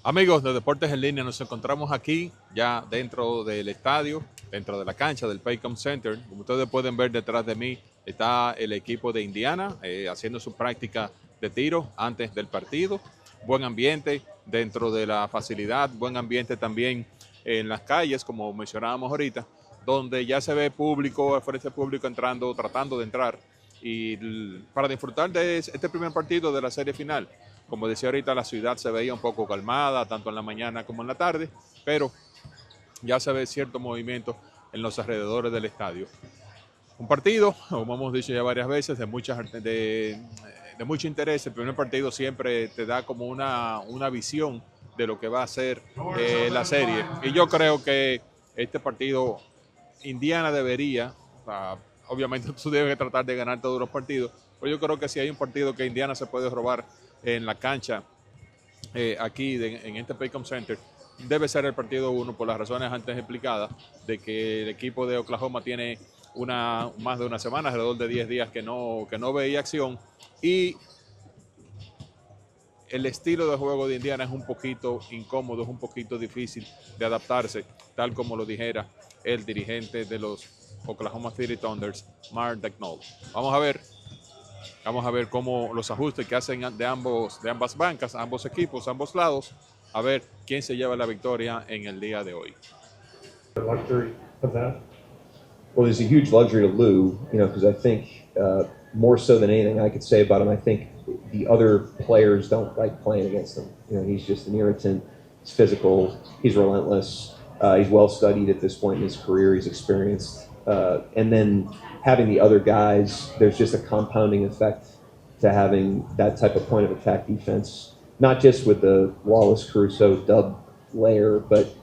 Amigos de Deportes en Línea, nos encontramos aquí ya dentro del estadio, dentro de la cancha del Paycom Center. Como ustedes pueden ver detrás de mí está el equipo de Indiana haciendo su práctica de tiro antes del partido. Buen ambiente dentro de la facilidad, buen ambiente también en las calles, como mencionábamos ahorita, donde ya se ve público, ofrece público entrando, tratando de entrar y para disfrutar de este primer partido de la serie final. Como decía ahorita, la ciudad se veía un poco calmada, tanto en la mañana como en la tarde, pero ya se ve cierto movimiento en los alrededores del estadio. Un partido, como hemos dicho ya varias veces, de mucho interés. El primer partido siempre te da como una visión de lo que va a ser la serie. Y yo creo que este partido, Indiana debería, obviamente tú debes tratar de ganar todos los partidos, pero yo creo que si hay un partido que Indiana se puede robar en la cancha aquí en este Paycom Center, debe ser el partido 1 por las razones antes explicadas, de que el equipo de Oklahoma tiene más de una semana, alrededor de 10 días que no veía acción, y el estilo de juego de Indiana es un poquito incómodo, es un poquito difícil de adaptarse, tal como lo dijera el dirigente de los Oklahoma City Thunders, Mark Daigneault. Vamos a ver cómo los ajustes que hacen de ambas bancas, ambos equipos, ambos lados, a ver quién se lleva la victoria en el día de hoy. Luxury of that? Well, there's a huge luxury to Lou, because I think more so than anything I could say about him, I think the other players don't like playing against him. He's just an irritant. He's physical. He's relentless. He's well studied at this point in his career. He's experienced. And then having the other guys, there's just a compounding effect to having that type of point of attack defense, not just with the Wallace Caruso dub layer, but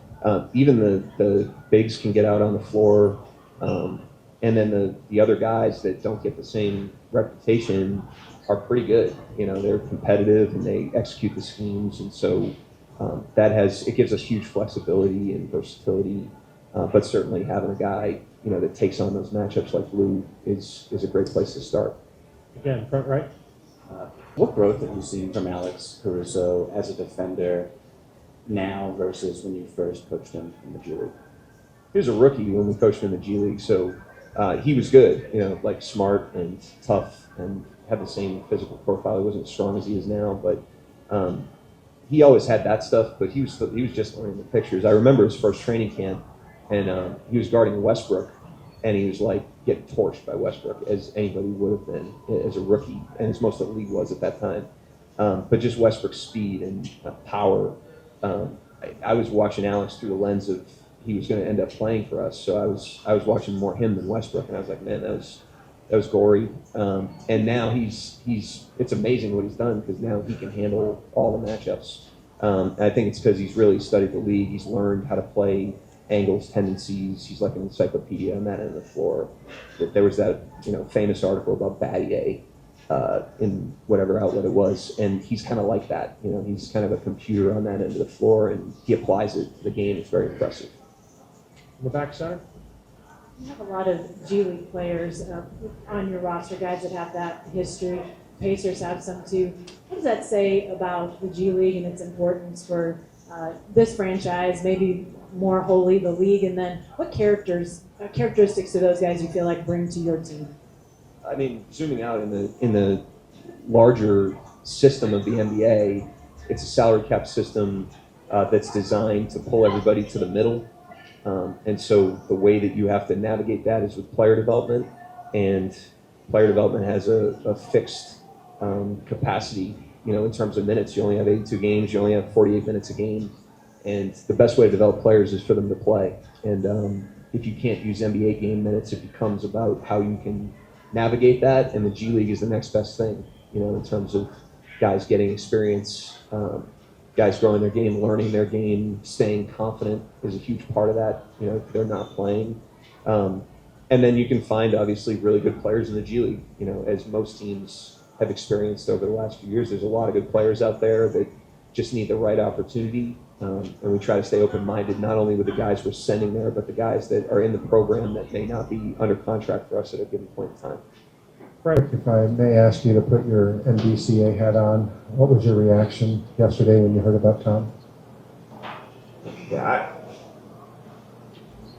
even the bigs can get out on the floor. And then the other guys that don't get the same reputation are pretty good. They're competitive and they execute the schemes. And so it gives us huge flexibility and versatility. But certainly having a guy, that takes on those matchups like Lou is a great place to start. Again, front right. What growth have you seen from Alex Caruso as a defender now versus when you first coached him in the G League? He was a rookie when we coached him in the G League, so he was good, like smart and tough and had the same physical profile. He wasn't as strong as he is now, but he always had that stuff, but he was just learning the pictures. I remember his first training camp, and he was guarding Westbrook, and he was like getting torched by Westbrook, as anybody would have been as a rookie, and as most of the league was at that time. But just Westbrook's speed and power. I was watching Alex through the lens of he was going to end up playing for us, so I was watching more him than Westbrook, and I was like, man, that was gory. And now it's amazing what he's done, because now he can handle all the matchups. I think it's because he's really studied the league. He's learned how to play angles, tendencies. He's like an encyclopedia on that end of the floor. There was that famous article about Battier in whatever outlet it was, and he's kind of like that. He's kind of a computer on that end of the floor, and he applies it to the game. It's very impressive. On the backside. You have a lot of G League players on your roster, guys that have that history. Pacers have some too. What does that say about the G League and its importance for this franchise, maybe more wholly the league? And then what characteristics do those guys you feel like bring to your team? I mean, zooming out in the larger system of the NBA, it's a salary cap system that's designed to pull everybody to the middle. And so the way that you have to navigate that is with player development, and player development has a fixed capacity. In terms of minutes, you only have 82 games, you only have 48 minutes a game, and the best way to develop players is for them to play. And if you can't use NBA game minutes, it becomes about how you can navigate that, and the G League is the next best thing, in terms of guys getting experience, guys growing their game, learning their game, staying confident is a huge part of that, if they're not playing. And then you can find, obviously, really good players in the G League, as most teams have experienced over the last few years. There's a lot of good players out there that just need the right opportunity. And we try to stay open-minded, not only with the guys we're sending there, but the guys that are in the program that may not be under contract for us at a given point in time. Right. If I may ask you to put your NBCA hat on, what was your reaction yesterday when you heard about Tom? Yeah,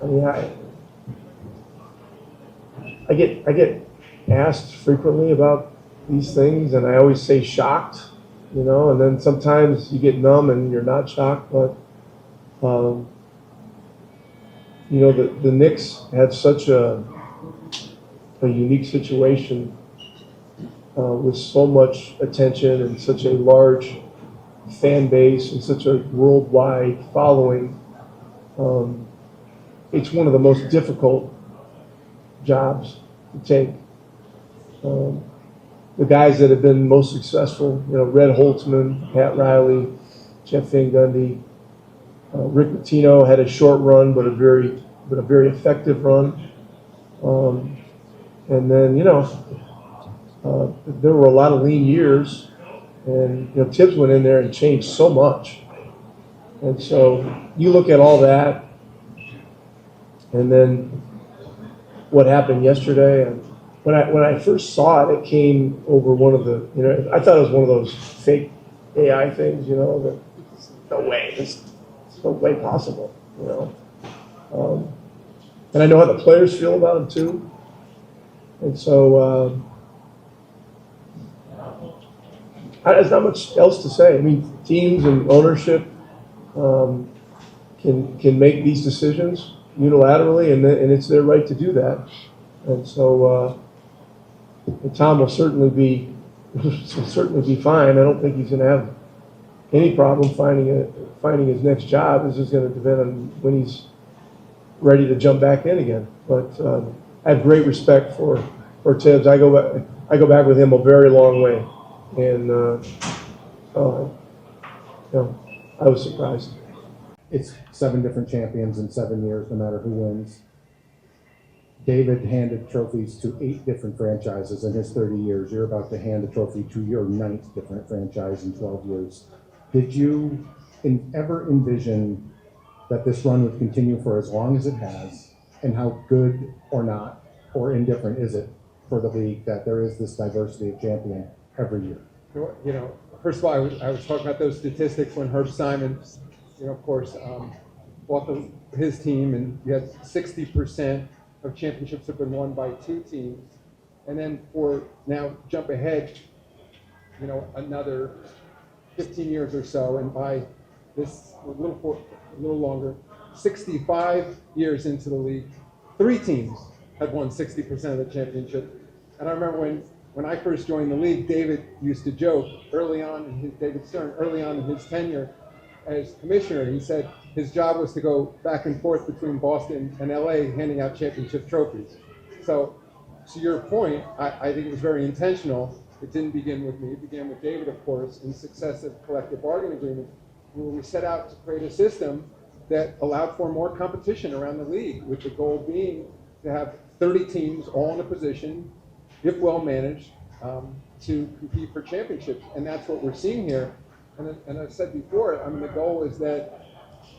I mean, I get asked frequently about these things, and I always say shocked, and then sometimes you get numb and you're not shocked, but the Knicks had such a unique situation with so much attention and such a large fan base and such a worldwide following. It's one of the most difficult jobs to take. The guys that have been most successful, Red Holtzman, Pat Riley, Jeff Van Gundy, Rick Pitino had a short run, but a very effective run. And then, there were a lot of lean years, and Tibbs went in there and changed so much. And so you look at all that, and then what happened yesterday. And when I first saw it, it came over one of the, I thought it was one of those fake AI things, that no way, there's no way possible, and I know how the players feel about it too. And so there's not much else to say. I mean, teams and ownership can make these decisions unilaterally, and it's their right to do that. And so Tom will certainly be fine. I don't think he's going to have any problem finding his next job. This is going to depend on when he's ready to jump back in again. But I have great respect for Tibbs. I go back with him a very long way, and I was surprised. It's 7 different champions in 7 years, no matter who wins. David handed trophies to 8 different franchises in his 30 years. You're about to hand a trophy to your 9th different franchise in 12 years. Did you ever envision that this run would continue for as long as it has? And how good or not or indifferent is it for the league that there is this diversity of champion every year? First of all, I was talking about those statistics when Herb Simon, of course, bought his team, and you had 60% of championships have been won by 2 teams. And then jump ahead, another 15 years or so, and by this a little longer, 65 years into the league, 3 teams had won 60% of the championship. And I remember when I first joined the league, David used to joke David Stern, early on in his tenure as commissioner, he said his job was to go back and forth between Boston and LA handing out championship trophies. So to your point, I think it was very intentional. It didn't begin with me. It began with David, of course, in successive collective bargaining agreements, where we set out to create a system that allowed for more competition around the league, with the goal being to have 30 teams all in a position, if well managed, to compete for championships. And that's what we're seeing here. And I've said before, the goal is that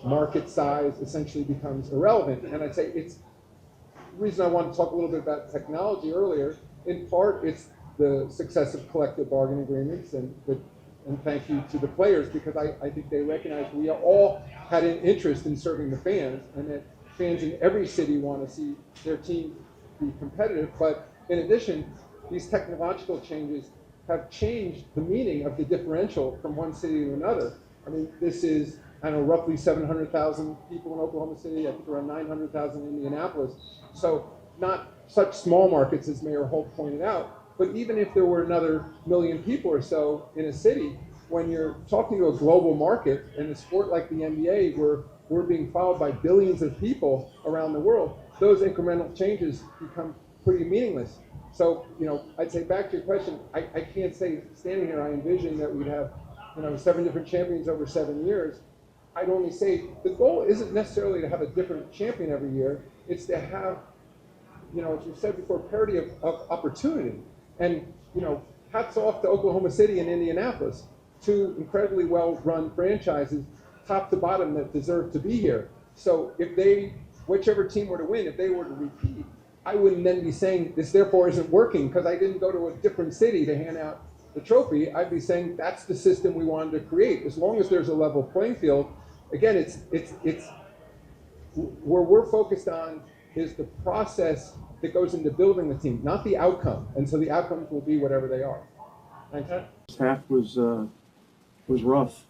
market size essentially becomes irrelevant. And I'd say it's the reason I wanted to talk a little bit about technology earlier. In part, it's the successive collective bargaining agreements, and thank you to the players, because I think they recognize we all had an interest in serving the fans, and that fans in every city want to see their team be competitive. But in addition, these technological changes have changed the meaning of the differential from one city to another. This is, roughly 700,000 people in Oklahoma City, I think around 900,000 in Indianapolis. So not such small markets as Mayor Holt pointed out, but even if there were another million people or so in a city, when you're talking to a global market in a sport like the NBA, where we're being followed by billions of people around the world, those incremental changes become pretty meaningless. So, I'd say back to your question, I can't say standing here I envision that we'd have, 7 different champions over 7 years. I'd only say the goal isn't necessarily to have a different champion every year. It's to have, as you said before, parity of opportunity. And, hats off to Oklahoma City and Indianapolis, 2 incredibly well-run franchises, top to bottom, that deserve to be here. So if whichever team were to win, if they were to repeat, I wouldn't then be saying this therefore isn't working because I didn't go to a different city to hand out the trophy. I'd be saying that's the system we wanted to create. As long as there's a level playing field, again, it's where we're focused on is the process that goes into building the team, not the outcome. And so the outcomes will be whatever they are. Thanks. First half was rough.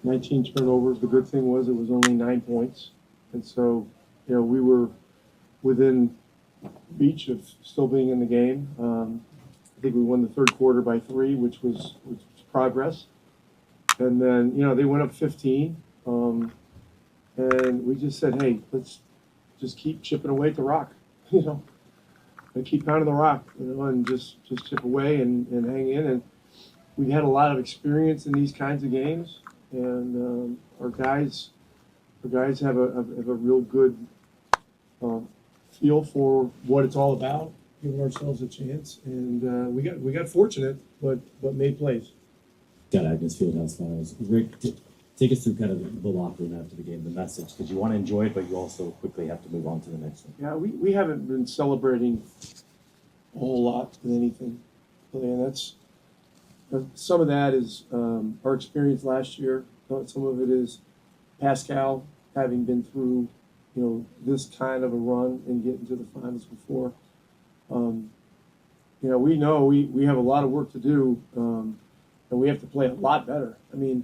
19 turnovers. The good thing was it was only 9 points, and so we were within reach of still being in the game. I think we won the third quarter by 3, which was progress. And then they went up 15, and we just said, hey, let's just keep chipping away at the rock, and keep pounding the rock, and just chip away and hang in. And we've had a lot of experience in these kinds of games, and our guys have a real good feel for what it's all about, giving ourselves a chance, and we got fortunate, but made plays. Got Agnes Fieldhouse Finals. Rick, take us through kind of the locker room after the game, the message, because you want to enjoy it, but you also quickly have to move on to the next one. Yeah, we haven't been celebrating a whole lot with anything, really, and that's some of that is our experience last year. Some of it is Pascal having been through this kind of a run and getting to the finals before. We know we have a lot of work to do, and we have to play a lot better. I mean,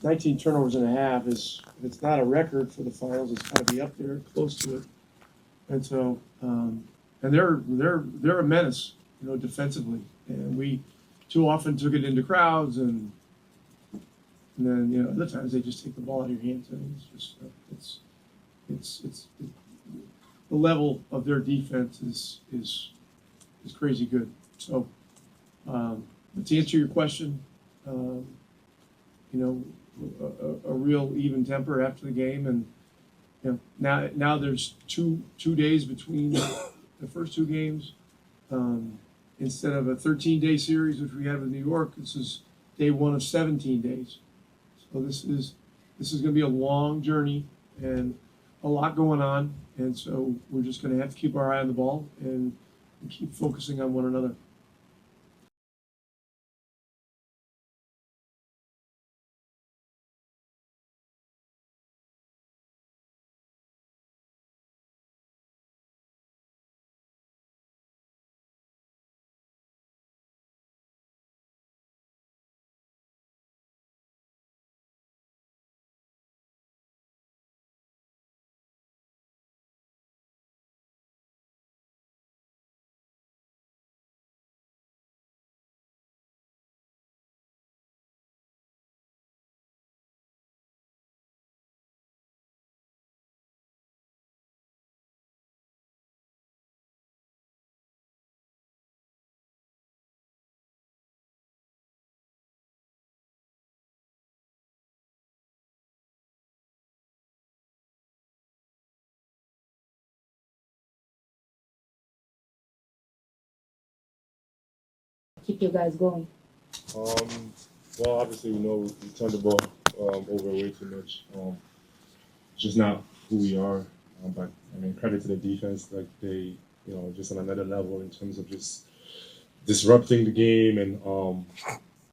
19 turnovers and a half is, if it's not a record for the finals, it's got to be up there, close to it. And so, and they're a menace, defensively. And we too often took it into crowds, and then other times they just take the ball out of your hands. I mean, it's just the level of their defense is crazy good. So, but to answer your question, a real even temper after the game, and now there's two days between the first 2 games. Instead of a 13-day series, which we had with New York, this is day 1 of 17 days. So this is going to be a long journey and a lot going on, and so we're just going to have to keep our eye on the ball and keep focusing on one another. Keep you guys going? Well, obviously we know we turned the ball over way too much. It's just not who we are. But I mean, credit to the defense, like they, just on another level in terms of just disrupting the game and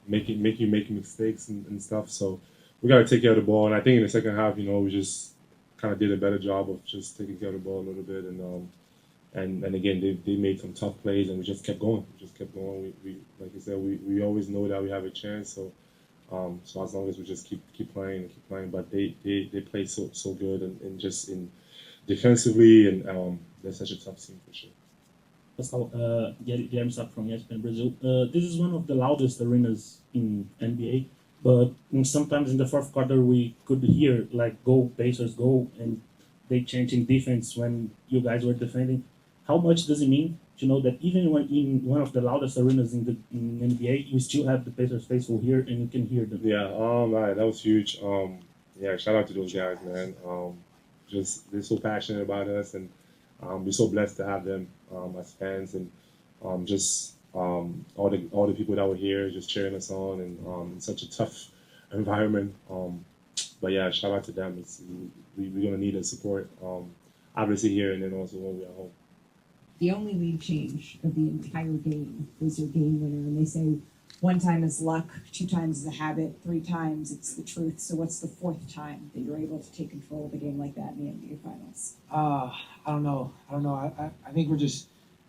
making mistakes and stuff. So we got to take care of the ball. And I think in the second half, we just kind of did a better job of just taking care of the ball a little bit. And again, they made some tough plays, and we just kept going. We like I said, we always know that we have a chance. So so as long as we just keep playing, but they play so good and just in defensively, and they're such a tough team for sure. Pascal, Guilherme Sapp from ESPN Brazil. This is one of the loudest arenas in NBA, but sometimes in the fourth quarter we could hear like "Go Pacers, go!" and they changing defense when you guys were defending. How much does it mean to know that even when in one of the loudest arenas in NBA, you still have the Pacers faithful here and you can hear them? Yeah, right, that was huge. Yeah, shout out to those guys, man. Just they're so passionate about us, and we're so blessed to have them as fans, and just all the people that were here just cheering us on, and in such a tough environment. But yeah, shout out to them. We're gonna need their support, obviously here, and then also when we're at home. The only lead change of the entire game was your game winner, and they say one time is luck, 2 times is a habit, 3 times it's the truth. So what's the 4th time that you're able to take control of a game like that in the NBA Finals? I don't know. I think we're just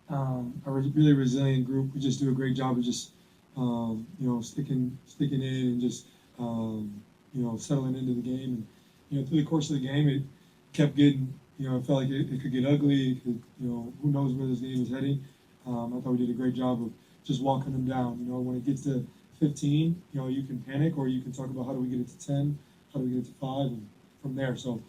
really resilient group. We just do a great job of just sticking in and just settling into the game. And through the course of the game, it kept getting it felt like it could get ugly. It could, who knows where this game is heading. I thought we did a great job of just walking them down. When it gets to 15, you can panic, or you can talk about how do we get it to 10, how do we get it to 5, and from there. So,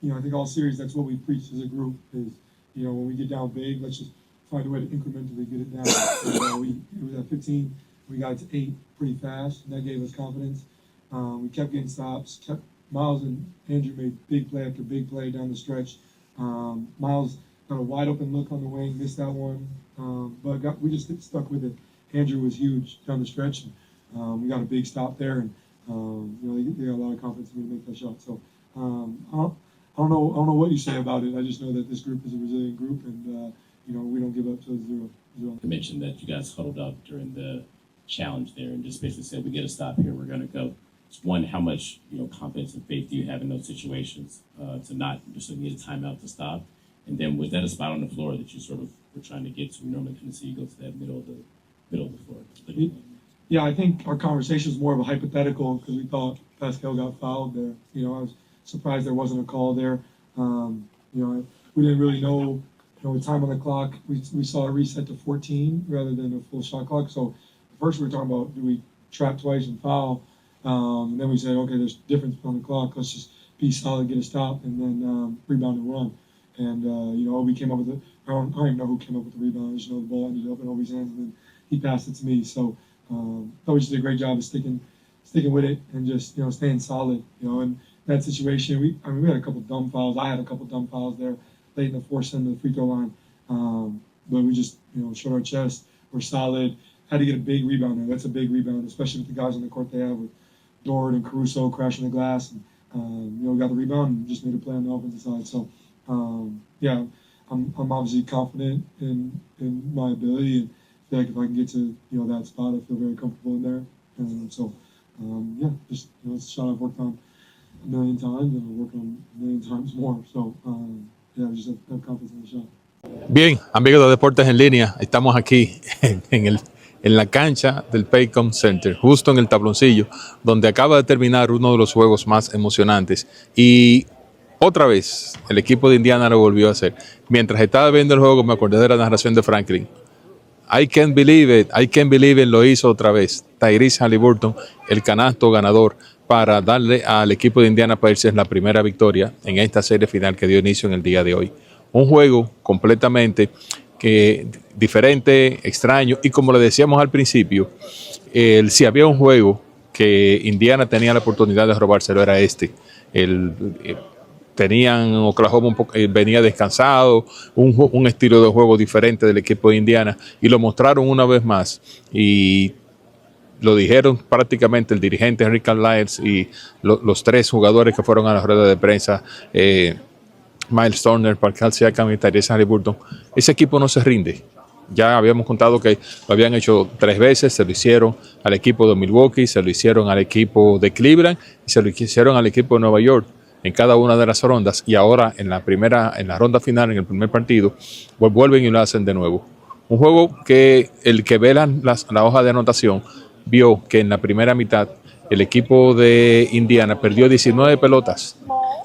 I think all series, that's what we preach as a group is, when we get down big, let's just find a way to incrementally get it down. It was at 15, we got it to 8 pretty fast, and that gave us confidence. We kept getting stops. Miles and Andrew made big play after big play down the stretch. Miles got a wide open look on the wing, missed that one, but we just stuck with it. Andrew was huge down the stretch. And, we got a big stop there, and they got a lot of confidence in me to make that shot. So I don't know what you say about it. I just know that this group is a resilient group, and we don't give up to 0. You mentioned that you guys huddled up during the challenge there, and just basically said, "We get a stop here. We're going to go." One, how much confidence and faith do you have in those situations to not just need a timeout to stop? And then was that a spot on the floor that you sort of were trying to get to? We normally kind of see you go to that middle of the floor. Yeah, I think our conversation was more of a hypothetical because we thought Pascal got fouled there. I was surprised there wasn't a call there. We didn't really know with time on the clock. We saw a reset to 14 rather than a full shot clock. So first we were talking about, do we trap twice and foul? And then we said, okay, there's difference on the clock. Let's just be solid, get a stop, and then rebound and run. And Obi came up with it. I don't even know who came up with the rebound. I just know the ball ended up in Obi's hands, and then he passed it to me. So thought we just did a great job of sticking with it and just staying solid. In that situation, we had a couple dumb fouls. I had a couple dumb fouls there late in the 4th end of the free throw line. But we just showed our chest. We're solid. Had to get a big rebound there. That's a big rebound, especially with the guys on the court they have with Dort and Caruso crashing the glass. And, we got the rebound and just made a play on the offensive side. So, I'm obviously confident in my ability, and feel like if I can get to that spot, I feel very comfortable in there. And so, just it's a shot I've worked on a million times, and I'll work on a million times more. So, I just have confidence in the shot. Bien, amigos de Deportes en Línea, estamos aquí en la cancha del Paycom Center, justo en el tabloncillo, donde acaba de terminar uno de los juegos más emocionantes. Y otra vez, el equipo de Indiana lo volvió a hacer. Mientras estaba viendo el juego, me acordé de la narración de Franklin. I can't believe it, lo hizo otra vez. Tyrese Haliburton, el canasto ganador para darle al equipo de Indiana Pacers la primera victoria en esta serie final que dio inicio en el día de hoy. Un juego completamente diferente, extraño, y como le decíamos al principio, si había un juego que Indiana tenía la oportunidad de robárselo, era este. Tenían Oklahoma venía descansado, un estilo de juego diferente del equipo de Indiana, y lo mostraron una vez más, y lo dijeron prácticamente el dirigente Henry Lyles y los 3 jugadores que fueron a la rueda de prensa, Miles Turner, Pascal Siakam y Tyrese Haliburton. Ese equipo no se rinde. Ya habíamos contado que lo habían hecho 3 veces, se lo hicieron al equipo de Milwaukee, se lo hicieron al equipo de Cleveland y se lo hicieron al equipo de Nueva York en cada una de las rondas, y ahora en la ronda final, en el primer partido, pues vuelven y lo hacen de nuevo. Un juego que el que ve la hoja de anotación vio que en la primera mitad el equipo de Indiana perdió 19 pelotas,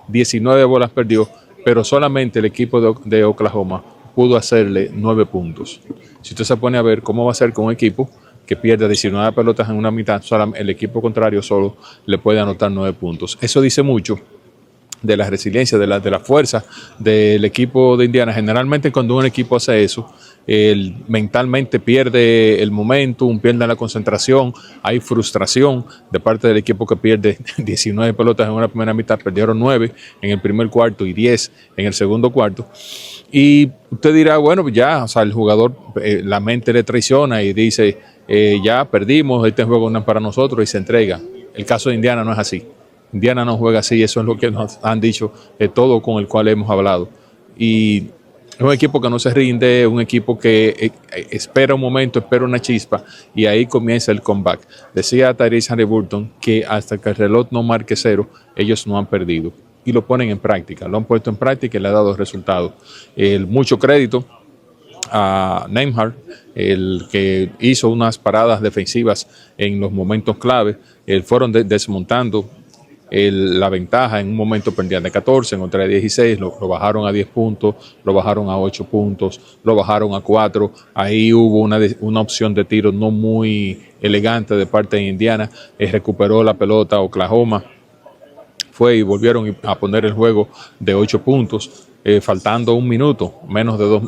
19 bolas perdió, pero solamente el equipo de Oklahoma pudo hacerle 9 puntos. Si usted se pone a ver cómo va a ser con un equipo que pierde 19 pelotas en una mitad, el equipo contrario solo le puede anotar 9 puntos. Eso dice mucho de la resiliencia, de la fuerza del equipo de Indiana. Generalmente cuando un equipo hace eso, mentalmente pierde el momentum, pierde la concentración, hay frustración de parte del equipo que pierde 19 pelotas en una primera mitad, perdieron 9 en el primer cuarto y 10 en el segundo cuarto. Y usted dirá, bueno, ya, el jugador, la mente le traiciona y dice, ya perdimos, este juego no es para nosotros, y se entrega. El caso de Indiana no es así. Indiana no juega así, eso es lo que nos han dicho todo con el cual hemos hablado. Y Es un equipo que no se rinde, un equipo que espera un momento, espera una chispa y ahí comienza el comeback. Decía Tyrese Haliburton que hasta que el reloj no marque cero, ellos no han perdido. Y lo ponen en práctica, lo han puesto en práctica y le ha dado resultados. Mucho crédito a Nembhard, el que hizo unas paradas defensivas en los momentos clave. Fueron desmontando la ventaja. En un momento perdían de 14, en otra de 16, lo bajaron a 10 puntos, lo bajaron a 8 puntos, lo bajaron a 4. Ahí hubo una opción de tiro no muy elegante de parte de Indiana. Recuperó la pelota Oklahoma, fue y volvieron a poner el juego de 8 puntos. Faltando un minuto,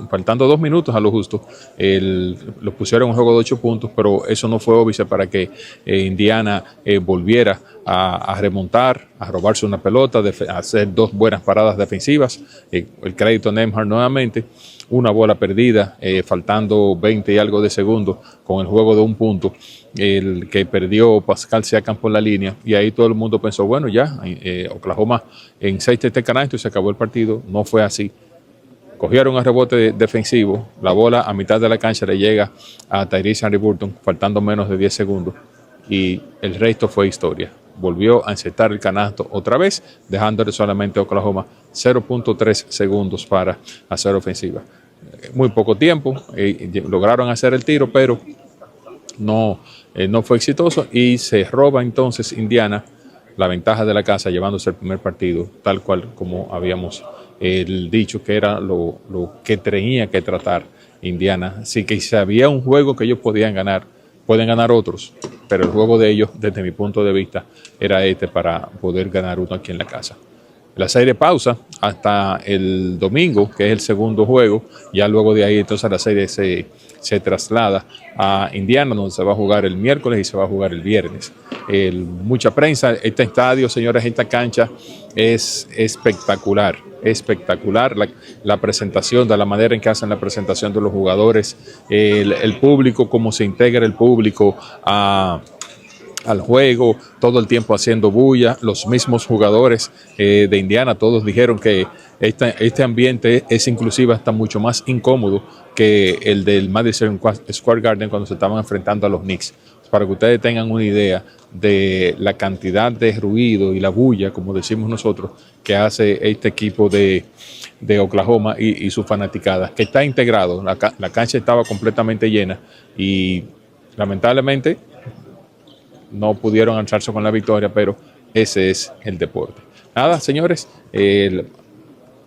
faltando 2 minutos a lo justo, lo pusieron en un juego de 8 puntos, pero eso no fue óbice para que Indiana volviera a remontar, a robarse una pelota, a hacer 2 buenas paradas defensivas. El crédito a Nembhard nuevamente, una bola perdida, faltando 20 y algo de segundos, con el juego de 1 punto, el que perdió Pascal Siakam por la línea, y ahí todo el mundo pensó, bueno, ya, Oklahoma en 6 de este canasto y se acabó el partido. No fue así. Cogieron el rebote defensivo, la bola a mitad de la cancha le llega a Tyrese Haliburton, faltando menos de 10 segundos, y el resto fue historia. Volvió a encestar el canasto otra vez, dejándole solamente a Oklahoma 0.3 segundos para hacer ofensiva. Muy poco tiempo, lograron hacer el tiro, pero no fue exitoso, y se roba entonces Indiana la ventaja de la casa, llevándose el primer partido, tal cual como habíamos dicho que era lo que tenía que tratar Indiana. Así que si había un juego que ellos podían ganar, pueden ganar otros, pero el juego de ellos, desde mi punto de vista, era para poder ganar uno aquí en la casa. La serie pausa hasta el domingo, que es el segundo juego. Ya luego de ahí entonces la serie se traslada a Indiana, donde se va a jugar el miércoles y se va a jugar el viernes. Mucha prensa. Este estadio, señores, esta cancha es espectacular. Espectacular la presentación, de la manera en que hacen la presentación de los jugadores, el público, cómo se integra el público al juego, todo el tiempo haciendo bulla. Los mismos jugadores de Indiana, todos dijeron que este ambiente es inclusive hasta mucho más incómodo que el del Madison Square Garden cuando se estaban enfrentando a los Knicks. Para que ustedes tengan una idea de la cantidad de ruido y la bulla, como decimos nosotros, que hace este equipo de Oklahoma y su fanaticada, que está integrado. La cancha estaba completamente llena y lamentablemente no pudieron alzarse con la victoria, pero ese es el deporte. Nada, señores,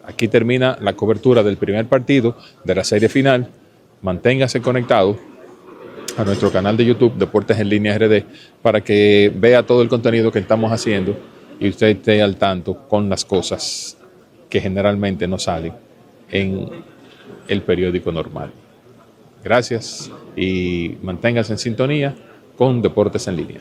aquí termina la cobertura del primer partido de la serie final. Manténgase conectado a nuestro canal de YouTube, Deportes en Línea RD, para que vea todo el contenido que estamos haciendo y usted esté al tanto con las cosas que generalmente no salen en el periódico normal. Gracias y manténgase en sintonía con Deportes en Línea.